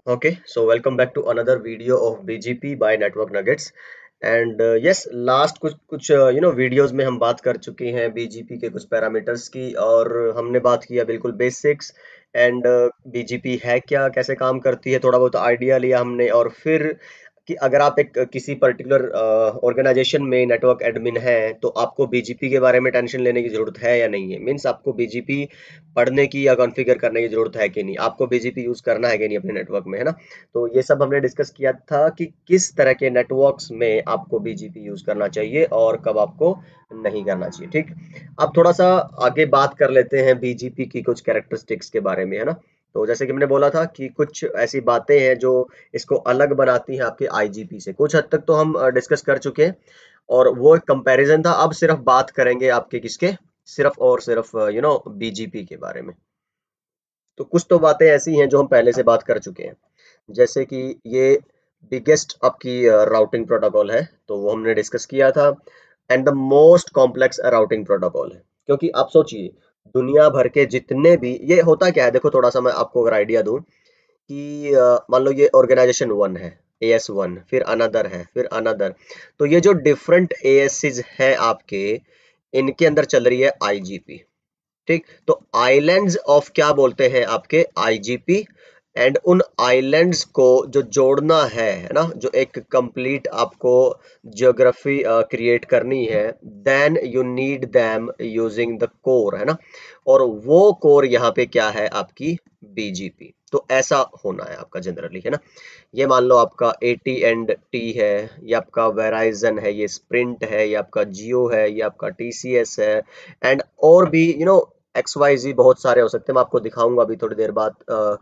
Okay, so welcome back to another video of BGP by Network Nuggets. And yes last कुछ videos में हम बात कर चुके हैं बीजीपी के कुछ पैरामीटर्स की और हमने बात किया बिल्कुल बेसिक्स एंड बीजीपी है क्या, कैसे काम करती है, थोड़ा बहुत आइडिया लिया हमने। और फिर कि अगर आप एक किसी पर्टिकुलर ऑर्गेनाइजेशन में नेटवर्क एडमिन है तो आपको बीजीपी के बारे में टेंशन लेने की जरूरत है या नहीं है। मीन्स आपको बीजीपी पढ़ने की या कॉन्फ़िगर करने की जरूरत है कि नहीं, आपको बीजीपी यूज करना है कि नहीं अपने नेटवर्क में, है ना। तो ये सब हमने डिस्कस किया था कि किस तरह के नेटवर्क्स में आपको बीजीपी यूज करना चाहिए और कब आपको नहीं करना चाहिए। ठीक, अब थोड़ा सा आगे बात कर लेते हैं बीजीपी की कुछ कैरेक्टरिस्टिक्स के बारे में, है ना। तो जैसे कि मैंने बोला था कि कुछ ऐसी बातें हैं जो इसको अलग बनाती हैं आपके आईजीपी से। कुछ हद तक तो हम डिस्कस कर चुके हैं और वो एक कंपैरिजन था। अब सिर्फ बात करेंगे आपके किसके, सिर्फ और सिर्फ बीजीपी के बारे में। तो कुछ तो बातें ऐसी हैं जो हम पहले से बात कर चुके हैं, जैसे कि ये बिगेस्ट आपकी राउटिंग प्रोटोकॉल है, तो वो हमने डिस्कस किया था। And the most complex routing protocol है, क्योंकि आप सोचिए दुनिया भर के जितने भी, ये होता क्या है, देखो थोड़ा सा मैं आपको अगर आइडिया दूं कि मान लो ये ऑर्गेनाइजेशन वन है, एएस वन, फिर अनदर है, फिर अनदर। तो ये जो डिफरेंट एएससीज है आपके, इनके अंदर चल रही है आईजीपी। ठीक, तो आइलैंड्स ऑफ क्या बोलते हैं आपके, आईजीपी। एंड उन आइलैंड्स को जो जोड़ना है ना, जो एक कंप्लीट आपको ज्योग्राफी क्रिएट करनी है, then you need them using the core, है ना। और वो कोर यहाँ पे क्या है, आपकी बीजीपी। तो ऐसा होना है आपका जनरली, है ना। ये मान लो आपका एटी एंड टी है, ये आपका वेराइजन है, ये स्प्रिंट है, ये आपका जियो है, ये आपका टीसीएस है। एंड और भी एक्स वाई जी बहुत सारे हो सकते हैं, मैं आपको दिखाऊंगा अभी थोड़ी देर बाद।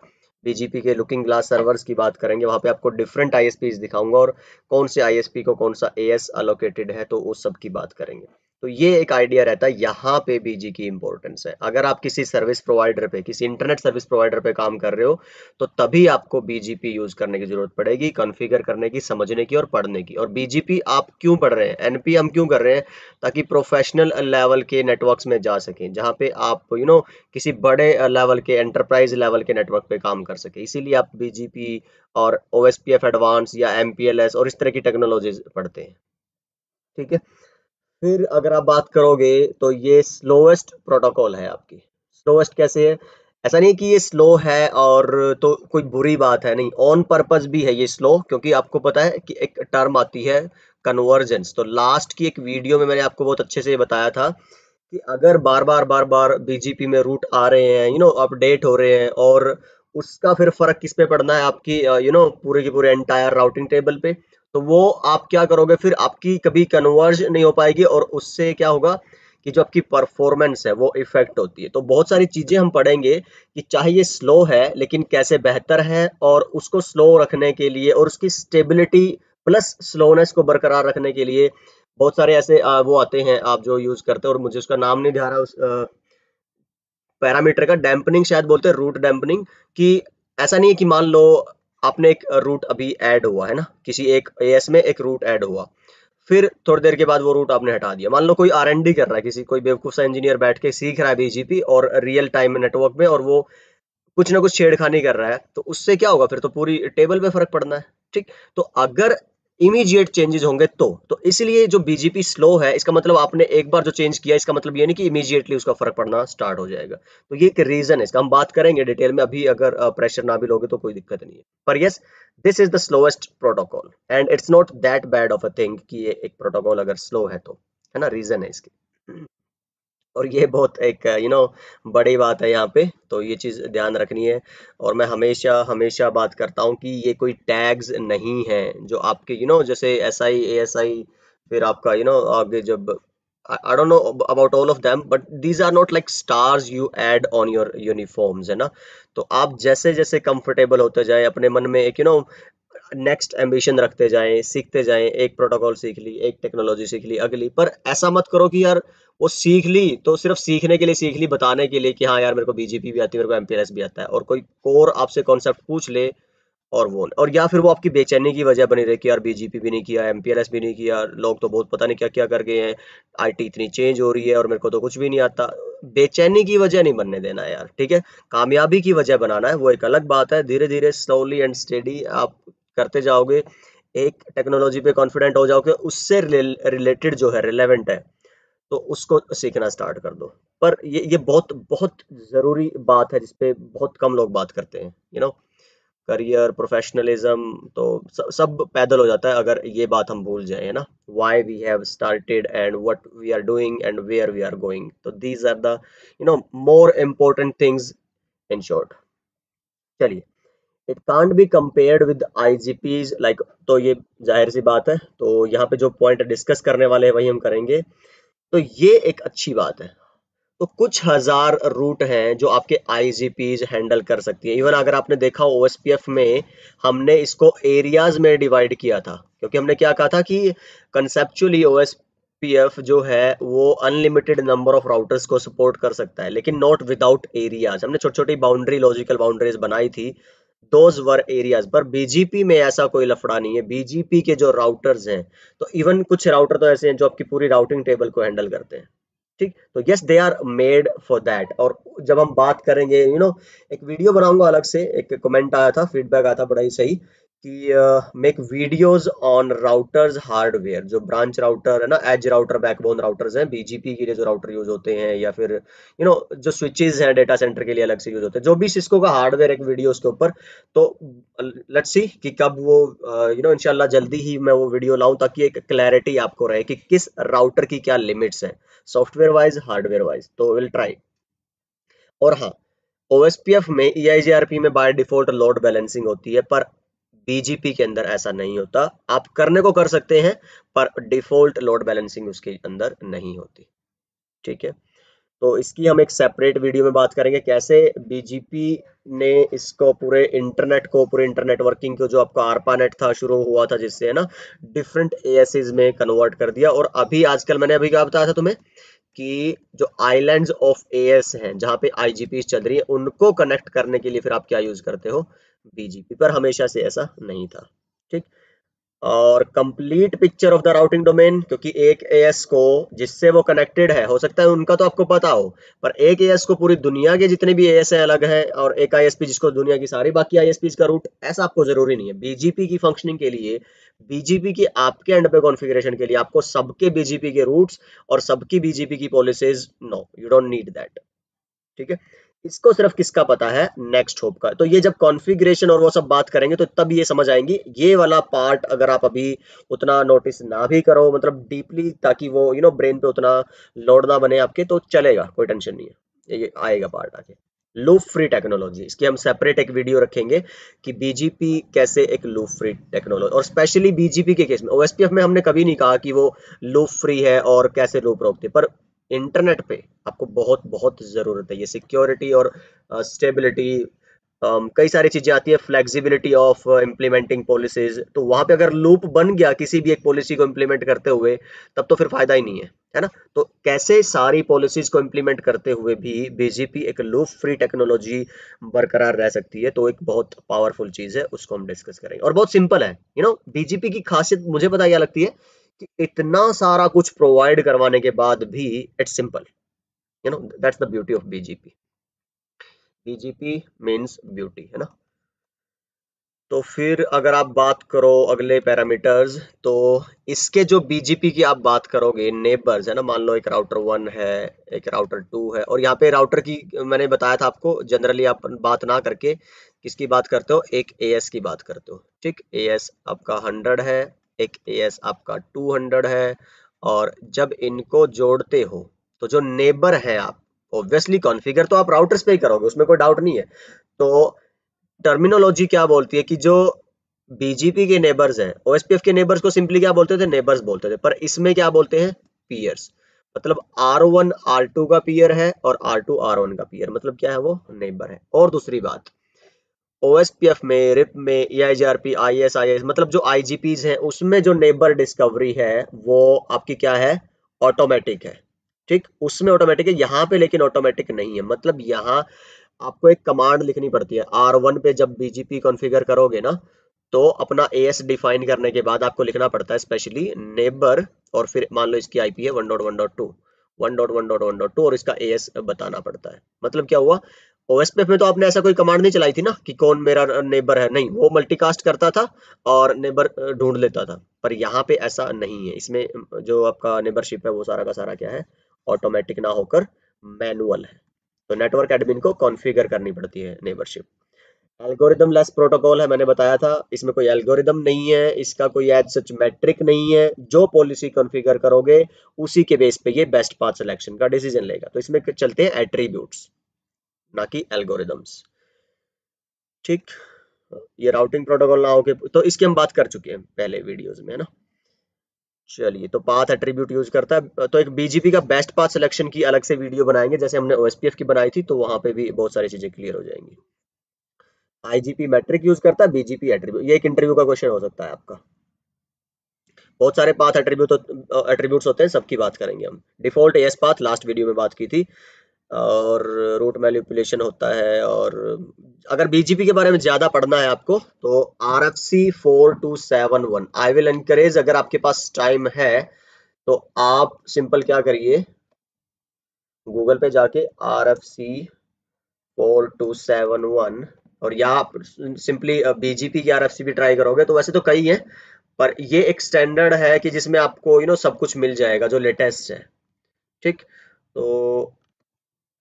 बीजीपी के लुकिंग ग्लास सर्वर्स की बात करेंगे, वहां पे आपको डिफरेंट आईएसपीज दिखाऊंगा और कौन से आईएसपी को कौन सा एएस अलोकेटेड है, तो उस सब की बात करेंगे। तो ये एक आइडिया रहता है यहाँ पे बीजी की इंपॉर्टेंस है। अगर आप किसी सर्विस प्रोवाइडर पे, किसी इंटरनेट सर्विस प्रोवाइडर पे काम कर रहे हो, तो तभी आपको बीजीपी यूज करने की जरूरत पड़ेगी, कॉन्फ़िगर करने की, समझने की और पढ़ने की। और बीजीपी आप क्यों पढ़ रहे हैं, एनपी हम क्यों कर रहे हैं, ताकि प्रोफेशनल लेवल के नेटवर्क्स में जा सकें, जहाँ पे आप किसी बड़े लेवल के, एंटरप्राइज लेवल के नेटवर्क पे काम कर सके। इसीलिए आप बीजीपी और ओएसपीएफ एडवांस या एमपीएलएस और इस तरह की टेक्नोलॉजीज पढ़ते हैं। ठीक है, फिर अगर आप बात करोगे तो ये स्लोएस्ट प्रोटोकॉल है आपकी। स्लोएस्ट कैसे है, ऐसा नहीं कि ये स्लो है और तो कोई बुरी बात है, नहीं, ऑन पर्पस भी है ये स्लो, क्योंकि आपको पता है कि एक टर्म आती है कन्वर्जेंस। तो लास्ट की एक वीडियो में मैंने आपको बहुत अच्छे से ये बताया था कि अगर बार बार बीजीपी में रूट आ रहे हैं, अपडेट हो रहे हैं, और उसका फिर फर्क किस पे पड़ना है, आपकी पूरे की पूरे एंटायर राउटिंग टेबल पे। तो वो आप क्या करोगे, फिर आपकी कभी कन्वर्ज नहीं हो पाएगी और उससे क्या होगा कि जो आपकी परफॉर्मेंस है वो इफेक्ट होती है। तो बहुत सारी चीजें हम पढ़ेंगे कि चाहे ये स्लो है लेकिन कैसे बेहतर है, और उसको स्लो रखने के लिए और उसकी स्टेबिलिटी प्लस स्लोनेस को बरकरार रखने के लिए बहुत सारे ऐसे वो आते हैं आप जो यूज करते हैं, और मुझे उसका नाम नहीं ध्यान रहा, उस पैरामीटर का डैम्पनिंग शायद बोलते हैं, रूट डैम्पनिंग। कि ऐसा नहीं है कि मान लो आपने एक रूट अभी ऐड हुआ है ना, किसी एक एएस में एक रूट ऐड हुआ, फिर थोड़ी देर के बाद वो रूट आपने हटा दिया। मान लो कोई आरएनडी कर रहा है, किसी कोई बेवकूफ सा इंजीनियर बैठ के सीख रहा है बीजीपी और रियल टाइम नेटवर्क में, और वो कुछ ना कुछ छेड़खानी कर रहा है, तो उससे क्या होगा, फिर तो पूरी टेबल पे फर्क पड़ना है। ठीक, तो अगर इमीडिएट चेंजेस होंगे तो इसलिए जो बीजीपी स्लो है, इसका मतलब आपने एक बार जो चेंज किया, इसका मतलब ये नहीं कि इमीडिएटली उसका फर्क पड़ना स्टार्ट हो जाएगा। तो ये एक रीजन है इसका, हम बात करेंगे डिटेल में। अभी अगर प्रेशर ना भी लोगे तो कोई दिक्कत नहीं है, पर yes, this is the slowest protocol and it's not that bad of a thing कि ये एक प्रोटोकॉल अगर स्लो है तो, है ना, रीजन है इसकी। और ये बहुत एक बड़ी बात है यहाँ पे, तो ये चीज़ ध्यान रखनी है। और मैं हमेशा हमेशा बात करता हूँ कि ये कोई टैग्स नहीं है जो आपके जैसे एसआई एएसआई, फिर आपका आगे जब I don't know about all of them, but these are not like stars you add on your uniforms, है ना। तो आप जैसे जैसे कंफर्टेबल होते जाए अपने मन में, एक नेक्स्ट एम्बिशन रखते जाएं, सीखते जाएं, एक प्रोटोकॉल सीख ली, एक टेक्नोलॉजी सीख ली, अगली। पर ऐसा मत करो कि यार वो सीख ली तो सिर्फ सीखने के लिए सीख ली, बताने के लिए कि हाँ यार मेरे को बीजीपी भी आती है, मेरे को एमपीएलएस भी आता है, और कोई कोर आपसे कॉन्सेप्ट पूछ ले और वो, और या फिर वो आपकी बेचैनी की वजह बनी रहे कि यार बीजीपी भी नहीं किया, एमपीएलएस भी नहीं किया, लोग तो बहुत पता नहीं क्या क्या कर गए हैं, आईटी इतनी चेंज हो रही है और मेरे को तो कुछ भी नहीं आता। बेचैनी की वजह नहीं बनने देना है यार, ठीक है। कामयाबी की वजह बनाना है, वो एक अलग बात है। धीरे धीरे स्लोली एंड स्टेडी आप करते जाओगे, एक टेक्नोलॉजी पे कॉन्फिडेंट हो जाओगे, उससे रिलेटेड जो है, रिलेवेंट है, तो उसको सीखना स्टार्ट कर दो। पर ये बहुत बहुत जरूरी बात है जिसपे बहुत कम लोग बात करते हैं, करियर, प्रोफेशनलिज्म, तो सब पैदल हो जाता है अगर ये बात हम भूल जाए, है ना। Why we have started and what we are doing and where we are going, तो these are the more important things in short. चलिए, it can't be compared with IGPs like, तो ये जाहिर सी बात है। तो यहाँ पे जो पॉइंट डिस्कस करने वाले हैं वही हम करेंगे। तो ये एक अच्छी बात है। तो कुछ हजार रूट हैं जो आपके आईजीपीज हैंडल कर सकती है। इवन अगर आपने देखा ओएसपीएफ में, हमने इसको एरियाज में डिवाइड किया था, क्योंकि हमने क्या कहा था कि कंसेप्चुअली ओएसपीएफ जो है वो अनलिमिटेड नंबर ऑफ राउटर्स को सपोर्ट कर सकता है, लेकिन नॉट विदाउट एरियाज। हमने छोटी छोटी बाउंड्री, लॉजिकल बाउंड्रीज बनाई थी, दोज वर एरियाज। पर बीजीपी में ऐसा कोई लफड़ा नहीं है। बीजीपी के जो राउटर्स हैं, तो इवन कुछ राउटर तो ऐसे हैं जो आपकी पूरी राउटिंग टेबल को हैंडल करते हैं, ठीक। तो yes, they are made for that. और जब हम बात करेंगे, एक वीडियो बनाऊंगा अलग से, एक कमेंट आया था, फीडबैक आया था बड़ा ही सही, कि make videos on routers hardware, जो ब्रांच राउटर है ना, एज राउटर, बैकबोन राउटर्स हैं बीजीपी के लिए, जो राउटर यूज होते हैं, या फिर जो स्विचेस हैं डेटा सेंटर के लिए अलग से यूज होते हैं, जो भी सिस्को का हार्डवेयर, एक वीडियो उसके ऊपर। तो लेट्स सी कि कब वो, इंशाल्लाह जल्दी ही मैं वो वीडियो लाऊं, ताकि एक क्लैरिटी आपको रहे कि किस राउटर की क्या लिमिट्स हैं, सॉफ्टवेयर वाइज, हार्डवेयर वाइज। तो विल ट्राई। और हाँ, ओएसपीएफ में, ईआईजीआरपी में बाय डिफॉल्ट लोड बैलेंसिंग होती है, पर बीजीपी के अंदर ऐसा नहीं होता। आप करने को कर सकते हैं, पर डिफॉल्ट लोड बैलेंसिंग उसके अंदर नहीं होती, ठीक है। तो इसकी हम एक सेपरेट वीडियो में बात करेंगे, कैसे बीजीपी ने इसको पूरे इंटरनेट वर्किंग को, जो आपका आरपानेट था, शुरू हुआ था जिससे, है ना, डिफरेंट एएसएस में कन्वर्ट कर दिया। और अभी आजकल मैंने अभी क्या बताया था तुम्हें, कि जो आइलैंड्स ऑफ एएस हैं, जहां पे आईजीपी चल रही है, उनको कनेक्ट करने के लिए फिर आप क्या यूज करते हो, बीजीपी। पर हमेशा से ऐसा नहीं था, ठीक। और complete picture of the routing domain, क्योंकि एक एएस को जिससे वो कनेक्टेड है, हो सकता है उनका तो आपको पता हो, पर एक एएस को पूरी दुनिया के जितने भी एएस है अलग है, और एक आईएसपी जिसको दुनिया की सारी बाकी आईएसपी का रूट, ऐसा आपको जरूरी नहीं है। बीजीपी की फंक्शनिंग के लिए, बीजीपी की आपके एंड पे कॉन्फ़िगरेशन के लिए, आपको सबके बीजीपी के रूट्स और सबकी बीजीपी की policies, no, you don't need that, ठीक है। इसको सिर्फ किसका पता है, नेक्स्ट होप का। तो ये जब कॉन्फ़िगरेशन और वो सब बात करेंगे, तो तब ये समझ आएंगी। ये वाला पार्ट अगर आप अभी उतना नोटिस ना भी करो, मतलब डीपली, ताकि वो ब्रेन पे उतना लोड ना बने आपके, तो चलेगा, कोई टेंशन नहीं है, ये आएगा पार्ट आगे। लूप फ्री टेक्नोलॉजी, इसकी हम सेपरेट एक वीडियो रखेंगे कि बीजीपी कैसे एक लूप फ्री टेक्नोलॉजी, और स्पेशली बीजीपी के केस में। ओएसपीएफ में हमने कभी नहीं कहा कि वो लूप फ्री है और कैसे लूप रोकते, पर इंटरनेट पे आपको बहुत बहुत जरूरत है ये सिक्योरिटी और स्टेबिलिटी। कई सारी चीजें आती है, फ्लेक्सिबिलिटी ऑफ इम्प्लीमेंटिंग पॉलिसीज। तो वहां पे अगर लूप बन गया किसी भी एक पॉलिसी को इम्प्लीमेंट करते हुए, तब तो फिर फायदा ही नहीं है ना। तो कैसे सारी पॉलिसीज को इम्प्लीमेंट करते हुए भी बीजीपी एक लूप फ्री टेक्नोलॉजी बरकरार रह सकती है, तो एक बहुत पावरफुल चीज है, उसको हम डिस्कस करेंगे। और बहुत सिंपल है, बीजीपी की खासियत मुझे पता क्या लगती है, कि इतना सारा कुछ प्रोवाइड करवाने के बाद भी it's simple, that's the beauty of BGP. BGP means beauty, है ना। तो फिर अगर आप बात करो अगले पैरामीटर्स, तो इसके जो बीजीपी की आप बात करोगे, नेबर्स, है ना, मान लो एक राउटर 1 है, एक राउटर 2 है, और यहाँ पे राउटर की मैंने बताया था आपको, जनरली आप बात ना करके किसकी बात करते हो, एक एएस की बात करते हो, ठीक। एएस आपका 100 है, एक एएस आपका 200 है, और जब इनको जोड़ते हो, तो जो नेबर है, आप ऑब्वियसली कॉन्फ़िगर तो आप राउटर्स पे ही करोगे, उसमें कोई डाउट नहीं है। तो टर्मिनोलॉजी क्या बोलती है, कि जो बीजीपी के नेबर्स हैं, ओएसपीएफ के नेबर्स को सिंपली क्या बोलते थे, नेबर्स बोलते थे, पर इसमें क्या बोलते हैं, पीयर्स। मतलब R1 R2 का पीयर है, और R2 R1 का पीयर, मतलब क्या है, वो नेबर है। और दूसरी बात, ओएसपीएफ में, रिप में, ईआईजीआरपी, आईएस, मतलब जो आईजीपीज हैं, उसमें जो नेबर डिस्कवरी है, वो आपकी क्या है, ऑटोमेटिक है, ठीक। उसमें ऑटोमेटिक है, यहाँ पे लेकिन ऑटोमेटिक नहीं है। मतलब यहाँ आपको एक कमांड लिखनी पड़ती है R1 पे। जब BGP कॉन्फ़िगर करोगे ना, तो अपना AS डिफाइन करने के बाद आपको लिखना पड़ता है स्पेशली नेबर, और फिर मान लो इसकी IP है 1.1.2, 1.1.1.2, और इसका AS बताना पड़ता है। मतलब क्या हुआ, OSPF में तो आपने ऐसा कोई कमांड नहीं चलाई थी ना कि कौन मेरा नेबर है, नहीं, वो मल्टीकास्ट करता था और नेबर ढूंढ लेता था। पर यहाँ पे ऐसा नहीं है, इसमें जो आपका नेबरशिप है वो सारा का सारा क्या है, ऑटोमेटिक ना होकर मैनुअल है। तो नेटवर्क एडमिन को कॉन्फ़िगर करनी पड़ती है नेबरशिप। एल्गोरिदम लेस प्रोटोकॉल है, मैंने बताया था, इसमें कोई एल्गोरिदम नहीं है, इसका कोई एज सच मैट्रिक नहीं है। जो पॉलिसी कॉन्फ़िगर करोगे उसी के बेस पे ये बेस्ट पाथ सिलेक्शन का डिसीजन लेगा। तो इसमें चलते हैं एट्रीब्यूट्स, ना कि एल्गोरिदम्स। ठीक, ये राउटिंग प्रोटोकॉल ना होके तो इसकी हम बात कर चुके हैं पहले वीडियोस में, है ना। चलिए, तो पाथ एट्रीब्यूट यूज करता है। तो एक बीजीपी का बेस्ट पाथ सिलेक्शन की अलग से वीडियो बनाएंगे, जैसे हमने ओएसपीएफ की बनाई थी, तो वहां पे भी बहुत सारी चीजें क्लियर हो जाएंगी। आईजीपी मैट्रिक यूज करता है, बीजीपी एट्रीब्यूट। ये एक इंटरव्यू का क्वेश्चन हो सकता है आपका। बहुत सारे पाथ एट्रीब्यूट्स होते हैं, सबकी बात करेंगे हम। Default as path last video में बात की थी, और रूट मैनिपुलेशन होता है। और अगर बीजीपी के बारे में ज्यादा पढ़ना है आपको, तो RFC 4271 आई विल एनकरेज, अगर आपके पास टाइम है तो आप सिंपल क्या करिए, गूगल पे जाके RFC 4271, और या आप सिंपली बीजीपी की RFC भी ट्राई करोगे, तो वैसे तो कई है, पर ये एक स्टैंडर्ड है कि जिसमें आपको सब कुछ मिल जाएगा जो लेटेस्ट है। ठीक, तो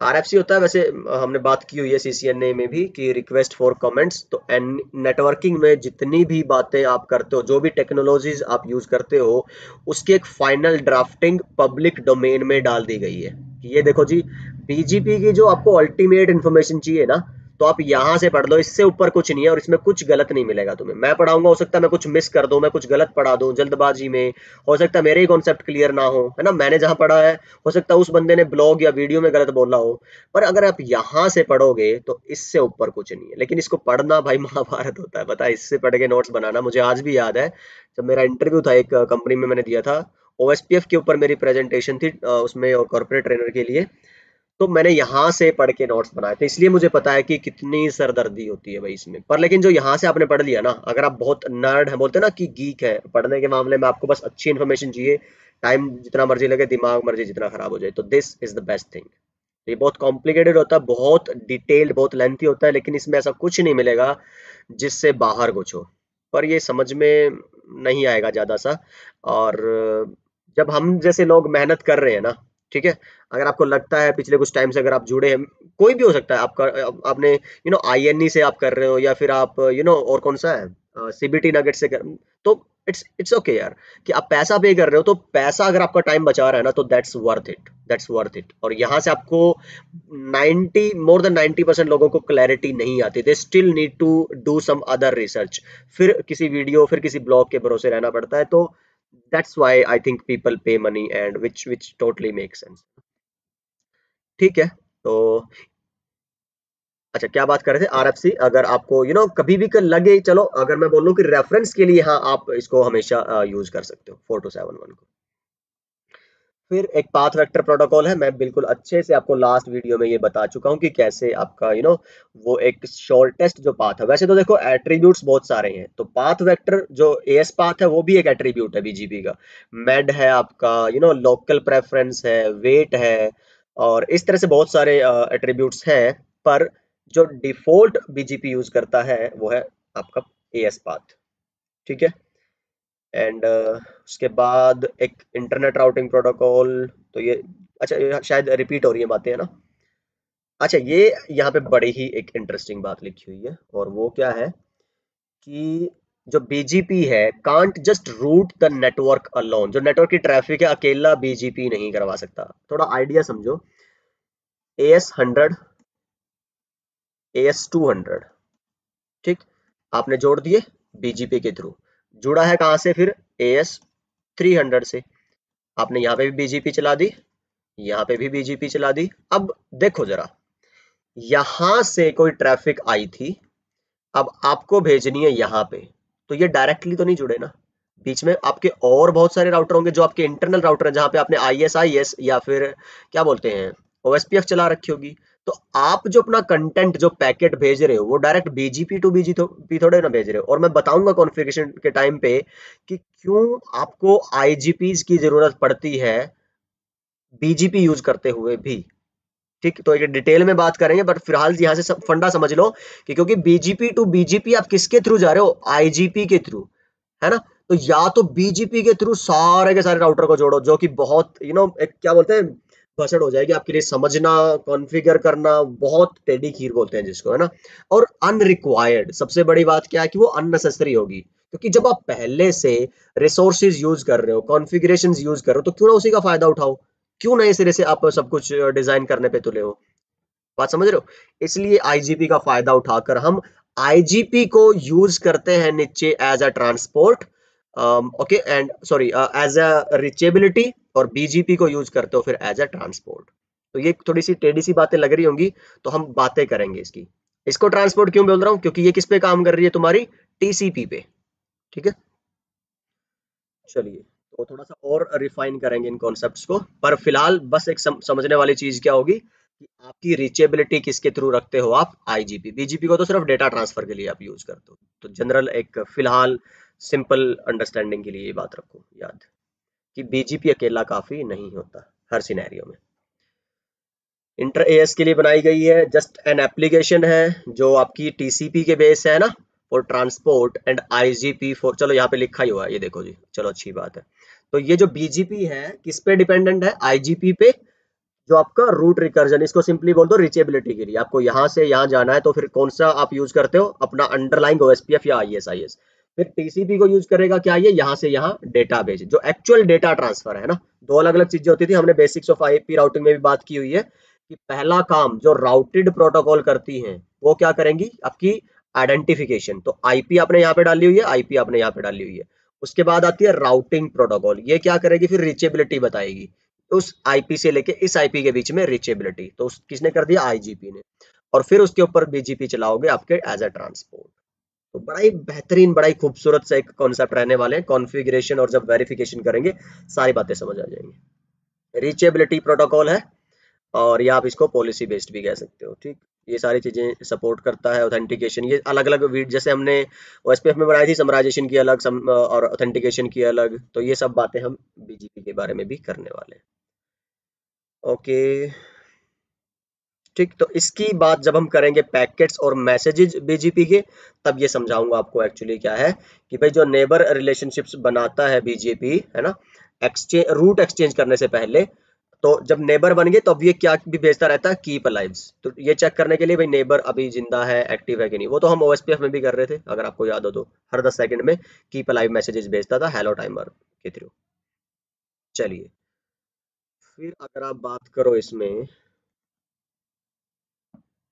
RFC होता है, वैसे हमने बात की हुई है CCNA में भी, कि रिक्वेस्ट फॉर कमेंट्स। तो नेटवर्किंग में जितनी भी बातें आप करते हो, जो भी टेक्नोलॉजीज आप यूज करते हो, उसकी एक फाइनल ड्राफ्टिंग पब्लिक डोमेन में डाल दी गई है। ये देखो जी, BGP की जो आपको अल्टीमेट इन्फॉर्मेशन चाहिए ना, तो आप यहाँ से पढ़ लो, इससे ऊपर कुछ नहीं है, और इसमें कुछ गलत नहीं मिलेगा तुम्हें। मैं पढ़ाऊंगा, हो सकता है मैं कुछ मिस कर दूं, मैं कुछ गलत पढ़ा दूं जल्दबाजी में, हो सकता है मेरे ही कॉन्सेप्ट क्लियर ना हो, है ना। मैंने जहां पढ़ा है, हो सकता है उस बंदे ने ब्लॉग या वीडियो में गलत बोला हो। पर अगर आप यहाँ से पढ़ोगे तो इससे ऊपर कुछ नहीं है। लेकिन इसको पढ़ना भाई महाभारत होता है, पता है। इससे पढ़ के नोट्स बनाना, मुझे आज भी याद है जब मेरा इंटरव्यू था एक कंपनी में, मैंने दिया था OSPF के ऊपर, मेरी प्रेजेंटेशन थी उसमें कॉर्पोरेट ट्रेनर के लिए। तो मैंने यहाँ से पढ़ के नोट्स बनाए थे, इसलिए मुझे पता है कि कितनी सरदर्दी होती है भाई इसमें। पर लेकिन जो यहाँ से आपने पढ़ लिया ना, अगर आप बहुत नर्ड है, बोलते हैं ना कि गीक है पढ़ने के मामले में, आपको बस अच्छी इन्फॉर्मेशन चाहिए, टाइम जितना मर्जी लगे, दिमाग मर्जी जितना खराब हो जाए, तो this is the best thing. ये बहुत कॉम्प्लिकेटेड होता है, बहुत डिटेल्ड, बहुत लेंथी होता है, लेकिन इसमें ऐसा कुछ नहीं मिलेगा जिससे बाहर कुछ हो। पर ये समझ में नहीं आएगा ज्यादा सा। और जब हम जैसे लोग मेहनत कर रहे हैं ना, ठीक है, अगर आपको लगता है पिछले कुछ टाइम से अगर आप जुड़े हैं, कोई भी हो सकता है आपका, आपने INE से आप कर रहे हो, या फिर आप और कौन सा है, CBT नगेट से कर, तो इट्स ओके यार, कि आप पैसा पे कर रहे हो, तो पैसा अगर आपका टाइम बचा रहा है ना, तो that's worth it, that's worth it. और यहाँ से आपको 90, मोर देन 90% लोगों को क्लैरिटी नहीं आती, they still need to do some other research, फिर किसी वीडियो, फिर किसी ब्लॉग के भरोसे रहना पड़ता है। तो that's why I think people pay money, and which totally makes sense। ठीक है, तो अच्छा, क्या बात कर रहे थे, RFC। अगर आपको कभी भी लगे, चलो अगर मैं बोलूं कि रेफरेंस के लिए, हाँ, आप इसको हमेशा यूज कर सकते हो 4271 को। फिर एक पाथ वेक्टर प्रोटोकॉल है, मैं बिल्कुल अच्छे से आपको लास्ट वीडियो में ये बता चुका हूँ कि कैसे आपका वो एक शॉर्टेस्ट जो पाथ है। वैसे तो देखो एट्रीब्यूट्स बहुत सारे हैं, तो पाथ वेक्टर जो एएस पाथ है वो भी एक एट्रीब्यूट है बीजीपी का। मेड है आपका, लोकल प्रेफरेंस है, वेट है, और इस तरह से बहुत सारे एट्रीब्यूट्स हैं। पर जो डिफॉल्ट बीजीपी यूज करता है वो है आपका एएस पाथ। ठीक है, एंड उसके बाद एक इंटरनेट राउटिंग प्रोटोकॉल। तो ये, अच्छा, ये शायद रिपीट हो रही है बातें, है ना। अच्छा, ये यहाँ पे बड़ी ही एक इंटरेस्टिंग बात लिखी हुई है, और वो क्या है कि जो बीजीपी है can't just route the network alone. जो नेटवर्क की ट्रैफिक है, अकेला बीजीपी नहीं करवा सकता। थोड़ा आइडिया समझो, AS100, AS200, ठीक, आपने जोड़ दिए बीजीपी के थ्रू। जुड़ा है कहाँ से फिर, AS300 से। आपने यहाँ पे भी बीजीपी चला दी, यहाँ पे भी बीजीपी चला दी। अब देखो जरा, यहां से कोई ट्रैफिक आई थी, अब आपको भेजनी है यहाँ पे, तो ये डायरेक्टली तो नहीं जुड़े ना। बीच में आपके और बहुत सारे राउटर होंगे, जो आपके इंटरनल राउटर है, जहां पे आपने ISIS या फिर क्या बोलते हैं, OSPF चला रखी होगी। तो आप जो अपना कंटेंट जो पैकेट भेज रहे हो वो डायरेक्ट बीजीपी टू बीजीपी थोड़े ना भेज रहे हो। और मैं बताऊंगा कॉन्फ़िगरेशन के टाइम पे कि क्यों आपको आईजीपीज की जरूरत पड़ती है बीजीपी यूज करते हुए भी। ठीक, तो एक डिटेल में बात करेंगे, बट फिलहाल यहाँ से सब फंडा समझ लो कि क्योंकि बीजीपी टू बीजीपी आप किसके थ्रू जा रहे हो, आईजीपी के थ्रू, है ना। तो या तो बीजीपी के थ्रू सारे के सारे राउटर को जोड़ो, जो कि बहुत एक क्या बोलते हैं, भसड़ हो जाएगी आपके लिए समझना, कॉन्फ़िगर करना, बहुत टेढ़ी खीर बोलते हैं जिसको, है ना। और अनरिक्वायर्ड सबसे बड़ी बात क्या है कि वो अननेसेसरी होगी, क्योंकि जब आप पहले से रिसोर्सेज यूज कर रहे हो, कॉन्फ़िगरेशंस यूज कर रहे हो, तो क्यों ना उसी का फायदा उठाओ, क्यों नए सिरे से आप सब कुछ डिजाइन करने पे तुले हो। बात समझ रहे हो। इसलिए आईजीपी का फायदा उठाकर हम आईजीपी को यूज करते हैं नीचे as a transport, okay, and sorry as a reachability, और बीजीपी को यूज करते हो फिर एज अ ट्रांसपोर्ट। तो ये थोड़ी सी टेढ़ी सी बातें लग रही होंगी, तो हम बातें करेंगे इसकी। इसको ट्रांसपोर्ट क्यों बोल रहा हूं, क्योंकि ये किस पे काम कर रही है, तुम्हारी टीसीपी पे। ठीक है, चलिए, तो थोड़ा सा और रिफाइन करेंगे इन कॉन्सेप्ट्स को, पर फिलहाल बस एक समझने वाली चीज क्या होगी कि आपकी रीचेबिलिटी किसके थ्रू रखते हो आप, आईजीपी। बीजीपी को तो सिर्फ डेटा ट्रांसफर के लिए आप यूज करते हो। तो जनरल एक फिलहाल सिंपल अंडरस्टैंडिंग के लिए ये बात रखो याद, कि बीजीपी अकेला काफी नहीं होता हर सिनेरियो में। इंटर एएस के लिए बनाई गई है, जस्ट एन एप्लीकेशन है जो आपकी टीसीपी के बेस है ना, for transport and IGP for, चलो यहाँ पे लिखा ही हुआ है ये देखो जी, चलो अच्छी बात है। तो ये जो बीजीपी है किस पे डिपेंडेंट है, आईजीपी पे, जो आपका रूट रिकर्जन, इसको सिंपली बोल दो रीचेबिलिटी के लिए। आपको यहाँ से यहाँ जाना है तो फिर कौन सा आप यूज करते हो, अपना अंडरलाइंग ओएसपीएफ या आईएसआईएस। फिर टीसीपी को यूज करेगा क्या, ये यहाँ से यहाँ डेटा भेज, जो एक्चुअल डेटा ट्रांसफर है ना। दो अलग अलग चीजें होती थी, हमने बेसिक्स ऑफ आईपी राउटिंग में भी बात की हुई है कि पहला काम जो राउटेड प्रोटोकॉल करती हैं वो क्या करेंगी, आपकी आइडेंटिफिकेशन। तो आईपी आपने यहाँ पे डाली हुई है, आईपी आपने यहाँ पे डाली हुई है। उसके बाद आती है राउटिंग प्रोटोकॉल, ये क्या करेगी, फिर रीचेबिलिटी बताएगी, उस आईपी से लेके इस आईपी के बीच में रीचेबिलिटी, तो किसने कर दिया, आईजीपी ने। और फिर उसके ऊपर बीजीपी चलाओगे आपके एज अ ट्रांसपोर्ट। तो बड़ा ही बेहतरीन, बड़ा ही खूबसूरत सा एक कॉन्सेप्ट रहने वाले हैं कॉन्फ़िगरेशन, और जब वेरिफिकेशन करेंगे सारी बातें समझ आ जाएंगी। रीचेबिलिटी प्रोटोकॉल है, और या आप इसको पॉलिसी बेस्ड भी कह सकते हो। ठीक, ये सारी चीजें सपोर्ट करता है। ऑथेंटिकेशन, ये अलग अलग जैसे हमने ओएसपीएफ में बनाई थी, समराइजेशन की अलग और ऑथेंटिकेशन की अलग, तो ये सब बातें हम बीजीपी के बारे में भी करने वाले हैं। ओके, ठीक, तो इसकी बात जब हम करेंगे पैकेट्स और मैसेजेस बीजीपी के, तब ये समझाऊंगा आपको एक्चुअली क्या है कि भाई जो नेबर रिलेशनशिप्स बनाता है बीजीपी, है ना, एक्सचेंज रूट एक्सचेंज करने से पहले, तो जब नेबर बन गए तो अब ये क्या भी भेजता रहता है, कीप अलाइव्स। तो ये चेक करने के लिए भाई नेबर अभी जिंदा है, एक्टिव है कि नहीं। वो तो हम ओएसपीएफ में भी कर रहे थे, अगर आपको याद हो तो, हर 10 सेकंड में कीप अलाइव मैसेजेस भेजता था हेलो टाइमर के थ्रू। चलिए, फिर अगर आप बात करो इसमें,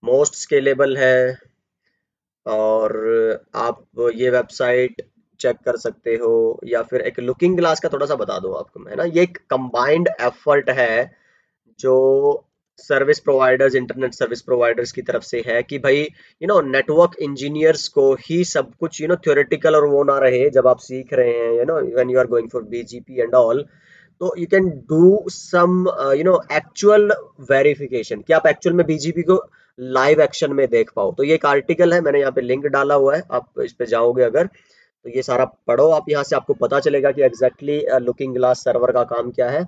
मोस्ट स्केलेबल है, और आप ये वेबसाइट चेक कर सकते हो, या फिर एक लुकिंग ग्लास का थोड़ा सा बता दूं आपको मैं, ना ये एक कंबाइंड एफर्ट है जो service providers, internet service providers की तरफ से है कि भाई नेटवर्क इंजीनियर्स को ही सब कुछ थ्योरेटिकल और वो ना रहे जब आप सीख रहे हैं, when you are going for BGP and all. तो you can do some actual verification, कि आप एक्चुअल में बीजीपी को लाइव एक्शन में देख पाओ। तो ये एक आर्टिकल है, मैंने यहाँ पे लिंक डाला हुआ है, आप इस पे जाओगे अगर, तो ये सारा पढ़ो आप, यहाँ से आपको पता चलेगा कि एग्जैक्टली लुकिंग ग्लास सर्वर का काम क्या है।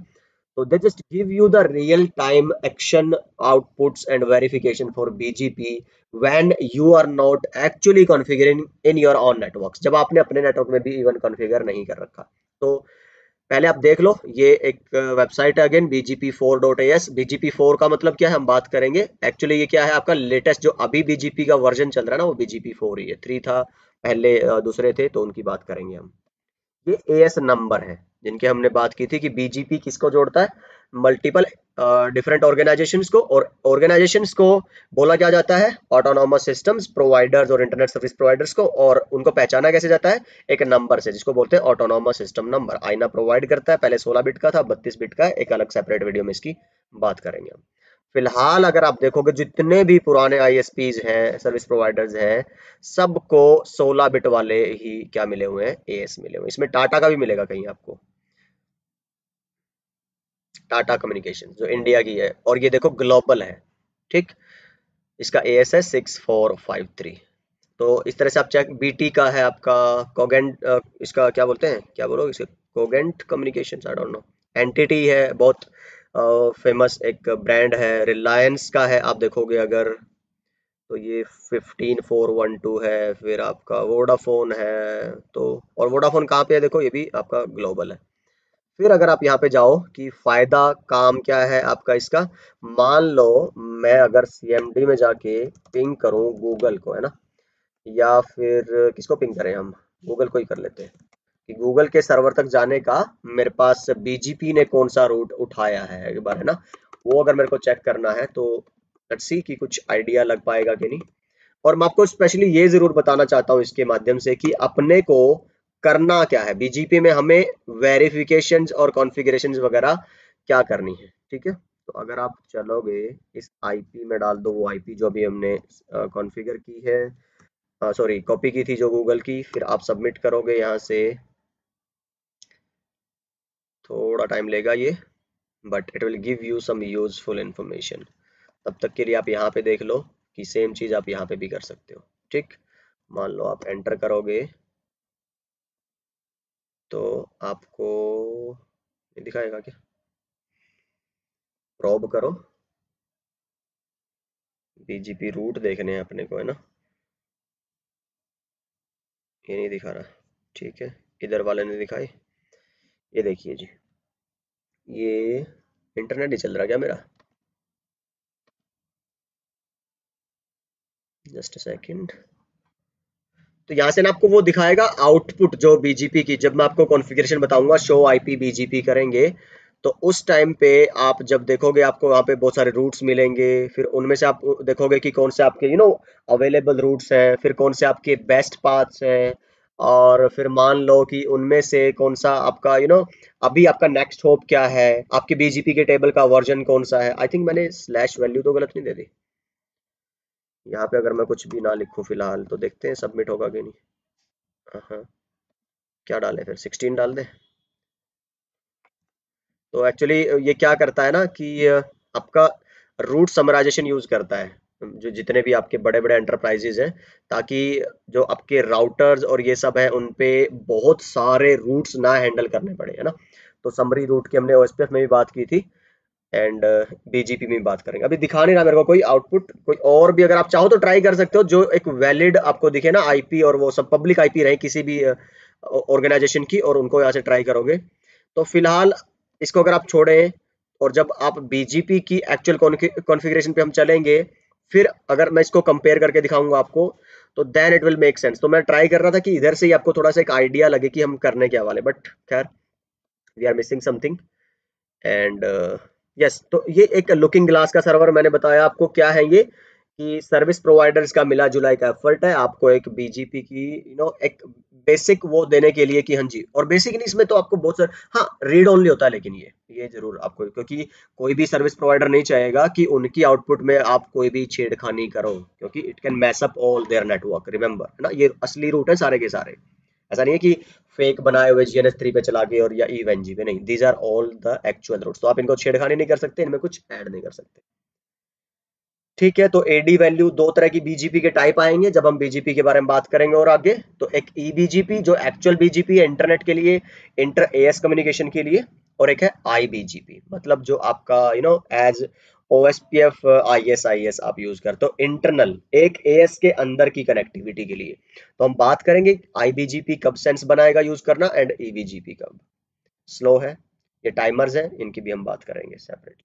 So they just give you the real time action outputs and verification for BGP when you are not actually configuring in your own networks, जब आपने अपने नेटवर्क में भी इवन कॉन्फ़िगर नहीं कर रखा। तो पहले आप देख लो, ये एक वेबसाइट है अगेन bgp4.as। bgp4 का मतलब क्या है हम बात करेंगे, एक्चुअली ये क्या है आपका लेटेस्ट जो अभी बीजीपी का वर्जन चल रहा है ना, वो bgp4 ही है। 3 था पहले, दूसरे थे, तो उनकी बात करेंगे हम। ये एएस नंबर है जिनके हमने बात की थी कि बीजीपी किसको जोड़ता है, मल्टीपल डिफरेंट ऑर्गेनाइजेशंस को। और ऑर्गेनाइजेशंस को बोला क्या जाता है, ऑटोनॉमस सिस्टम्स प्रोवाइडर्स और इंटरनेट सर्विस प्रोवाइडर्स को। और उनको पहचाना कैसे जाता है, एक नंबर से, जिसको बोलते हैं ऑटोनॉमस सिस्टम नंबर। आईना प्रोवाइड करता है, पहले 16 बिट का था, 32 बिट का है, एक अलग सेपरेट वीडियो में इसकी बात करेंगे हम। फिलहाल अगर आप देखोगे जितने भी पुराने आईएसपीज हैं, सर्विस प्रोवाइडर्स हैं, सबको 16 बिट वाले ही क्या मिले हुए हैं, एएस मिले हुए हैं। इसमें टाटा का भी मिलेगा कहीं आपको, टाटा कम्युनिकेशन जो इंडिया की है, और ये देखो ग्लोबल है। ठीक, इसका AS है 6453। तो इस तरह से आप चेक, BT का है आपका कोगेंट, इसका क्या बोलते हैं, क्या बोलोगे इसे, Cogent Communications, I don't know. Entity है, बहुत फेमस एक ब्रांड है। रिलायंस का है, आप देखोगे अगर तो ये 15412 है। फिर आपका वोडाफोन है। तो और वोडाफोन कहाँ पे है, देखो ये भी आपका ग्लोबल है। फिर अगर आप यहाँ पे जाओ कि फायदा काम क्या है आपका इसका, मान लो मैं अगर CMD में जाके पिंग करूँ गूगल को, है ना, या फिर किसको पिंग करें, हम गूगल को ही कर लेते हैं कि गूगल के सर्वर तक जाने का मेरे पास BGP ने कौन सा रूट उठाया है एक बार, है ना, वो अगर मेरे को चेक करना है तो लेट्स सी कि कुछ आइडिया लग पाएगा कि नहीं। और मैं आपको स्पेशली ये जरूर बताना चाहता हूँ इसके माध्यम से कि अपने को करना क्या है BGP में, हमें वेरिफिकेशंस और कॉन्फ़िगरेशंस वगैरह क्या करनी है, ठीक है। तो अगर आप चलोगे इस IP में डाल दो वो IP जो भी हमने कॉन्फ़िगर की है, सॉरी कॉपी की थी जो गूगल की, फिर आप सबमिट करोगे यहाँ से। थोड़ा टाइम लेगा ये, but it will give you some useful information. तब तक के लिए आप यहाँ पे देख लो कि सेम चीज आप यहाँ पे भी कर सकते हो, ठीक। मान लो आप एंटर करोगे तो आपको ये दिखाएगा क्या, प्रोब करो, BGP रूट देखने हैं अपने को, है ना, ये नहीं दिखा रहा, ठीक है, इधर वाले ने दिखाई। ये देखिए जी, ये इंटरनेट नहीं चल रहा क्या मेरा, जस्ट सेकंड। तो यहाँ से ना आपको वो दिखाएगा आउटपुट जो BGP की, जब मैं आपको कॉन्फ़िगरेशन बताऊंगा शो IP BGP करेंगे, तो उस टाइम पे आप जब देखोगे आपको वहाँ पे बहुत सारे रूट्स मिलेंगे। फिर उनमें से आप देखोगे कि कौन से आपके अवेलेबल रूट्स हैं, फिर कौन से आपके बेस्ट पाथ्स हैं, और फिर मान लो कि उनमें से कौन सा आपका अभी आपका नेक्स्ट होप क्या है, आपके BGP के टेबल का वर्जन कौन सा है। आई थिंक मैंने स्लैश वैल्यू तो गलत नहीं दे दी यहाँ पे, अगर मैं कुछ भी ना लिखूं फिलहाल तो देखते हैं सबमिट होगा कि नहीं। हाँ, क्या डालें फिर, 16 डाल दें। तो एक्चुअली ये क्या करता है ना कि आपका रूट समराइजेशन यूज करता है, जो जितने भी आपके बड़े बड़े एंटरप्राइजेज हैं, ताकि जो आपके राउटर्स और ये सब है उन पे बहुत सारे रूट्स ना हैंडल करने पड़े, है ना। तो समरी रूट की हमने OSPF में भी बात की थी, एंड BGP में भी बात करेंगे। अभी दिखा नहीं रहा मेरे को कोई आउटपुट, कोई और भी अगर आप चाहो तो ट्राई कर सकते हो जो एक वैलिड आपको दिखे ना IP, और वो सब पब्लिक IP रहे किसी भी ऑर्गेनाइजेशन की, और उनको यहाँ से ट्राई करोगे। तो फिलहाल इसको अगर आप छोड़ें और जब आप BGP की एक्चुअल कॉन्फ़िगरेशन पे हम चलेंगे, फिर अगर मैं इसको कंपेयर करके दिखाऊंगा आपको, तो then it will make sense. तो मैं ट्राई कर रहा था कि इधर से ही आपको थोड़ा सा एक आइडिया लगे कि हम करने क्या वाले, बट खैर we are missing something. And yes, तो ये एक लुकिंग ग्लास का सर्वर मैंने बताया आपको क्या है ये, कि सर्विस प्रोवाइडर्स का मिला जुला एक एफर्ट है आपको एक BGP की एक बेसिक वो देने के लिए कि हाँ जी। और बेसिक नहीं, इसमें तो आपको बहुत सारे, हाँ रीड ओनली होता है, लेकिन ये जरूर आपको, क्योंकि कोई भी सर्विस प्रोवाइडर नहीं चाहेगा कि उनकी आउटपुट में आप कोई भी छेड़खानी करो, क्योंकि it can mess up all their network, remember, है ना, ये असली रूट है सारे के सारे। ऐसा नहीं है कि फेक बनाए हुए GNS3 पे चला के और या EVE-NG पे, नहीं, these are all the actual routes. तो आप इनको छेड़खानी नहीं कर सकते, इनमें कुछ ऐड नहीं कर सकते, ठीक है। तो AD वैल्यू, दो तरह की BGP के टाइप आएंगे जब हम BGP के बारे में बात करेंगे और आगे। तो एक eBGP जो एक्चुअल BGP है इंटरनेट के लिए, इंटर AS कम्युनिकेशन के लिए, और एक है iBGP, मतलब जो आपका एज OSPF IS आप यूज करते हो इंटरनल एक AS के अंदर की कनेक्टिविटी के लिए। तो हम बात करेंगे iBGP कब सेंस बनाएगा यूज करना, एंड eBGP कब स्लो है। ये टाइमर्स हैं, इनकी भी हम बात करेंगे सेपरेट।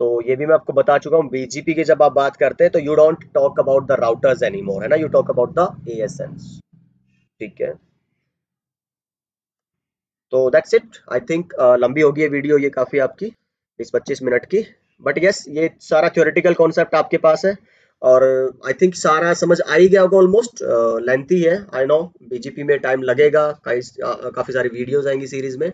तो ये भी मैं आपको बता चुका हूँ, BGP की जब आप बात करते हैं तो you don't talk about the routers anymore, है ना, you talk about the ASNs, ठीक है। तो दैट्स इट, आई थिंक लंबी होगी ये वीडियो, ये काफी आपकी 20-25 मिनट की। बट यस, ये सारा थ्योरेटिकल कॉन्सेप्ट आपके पास है, और आई थिंक सारा समझ आ ही गया होगा ऑलमोस्ट। लेंथी है आई नो, BGP में टाइम लगेगा, काफी सारी वीडियोज आएंगी सीरीज में।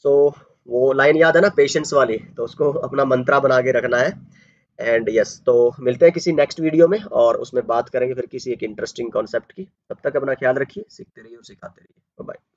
सो वो लाइन याद है ना पेशेंस वाली, तो उसको अपना मंत्रा बना के रखना है। एंड यस, तो मिलते हैं किसी नेक्स्ट वीडियो में, और उसमें बात करेंगे फिर किसी एक इंटरेस्टिंग कॉन्सेप्ट की। तब तक अपना ख्याल रखिए, सीखते रहिए और सिखाते रहिए। Bye bye.